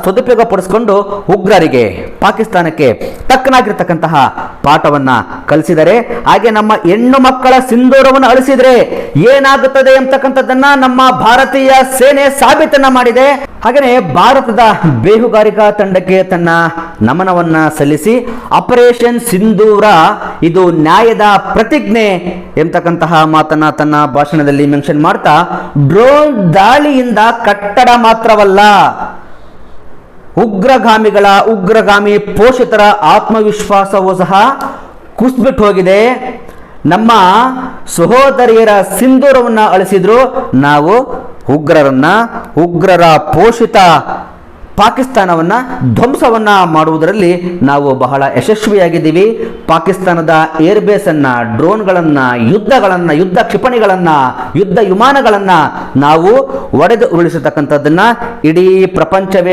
ಸದುಪಯೋಗಪಡಿಸಿಕೊಂಡು ಉಗ್ರರಿಗೆ ಪಾಕಿಸ್ತಾನಕ್ಕೆ ತಕ್ಕನಾಗಿರ್ತಕ್ಕಂತಹ ಪಾಠವನ್ನ ಕಲಿಸಿದರೆ, ಹಾಗೆ ನಮ್ಮ ಹೆಣ್ಣು ಮಕ್ಕಳ ಸಿಂಧೂರವನ್ನು ಅಳಿಸಿದ್ರೆ ಏನಾಗುತ್ತದೆ ಎಂಬತಕ್ಕಂಥದ್ದನ್ನ ನಮ್ಮ ಭಾರತೀಯ ಸೇನೆ ಸಾಬೀತನ್ನ ಮಾಡಿದೆ. ಹಾಗೆಯೇ ಭಾರತದ ಬೇಹುಗಾರಿಕಾ ತಂಡಕ್ಕೆ ತನ್ನ ನಮನವನ್ನ ಸಲ್ಲಿಸಿ ಆಪರೇಷನ್ ಸಿಂಧೂರ ಇದು ನ್ಯಾಯದ ಪ್ರತಿಜ್ಞೆ ಎಂಬತಕ್ಕಂತಹ ಮಾತನ್ನ ತನ್ನ ಭಾಷಣದಲ್ಲಿ ಮೆನ್ಷನ್ ಮಾಡ್ತಾ, ಡ್ರೋನ್ ದಾಳಿಯಿಂದ ಕಟ್ಟಡ ಮಾತ್ರವಲ್ಲ, ಉಗ್ರಗಾಮಿ ಪೋಷಿತರ ಆತ್ಮವಿಶ್ವಾಸವೂ ಸಹ ಕುಸಿಬಿಟ್ಟು ಹೋಗಿದೆ. ನಮ್ಮ ಸಹೋದರಿಯರ ಸಿಂಧೂರವನ್ನು ಅಳಿಸಿದ್ರು, ನಾವು ಉಗ್ರರ ಪೋಷಿತ ಪಾಕಿಸ್ತಾನವನ್ನ ಧ್ವಂಸವನ್ನ ಮಾಡುವುದರಲ್ಲಿ ನಾವು ಬಹಳ ಯಶಸ್ವಿಯಾಗಿದ್ದೀವಿ. ಪಾಕಿಸ್ತಾನದ ಏರ್ಬೇಸ್ ಅನ್ನ, ಡ್ರೋನ್ಗಳನ್ನ, ಯುದ್ಧ ಕ್ಷಿಪಣಿಗಳನ್ನ, ಯುದ್ಧ ವಿಮಾನಗಳನ್ನ ನಾವು ಒಡೆದು ಉರುಳಿಸತಕ್ಕಂಥದ್ದನ್ನ ಇಡೀ ಪ್ರಪಂಚವೇ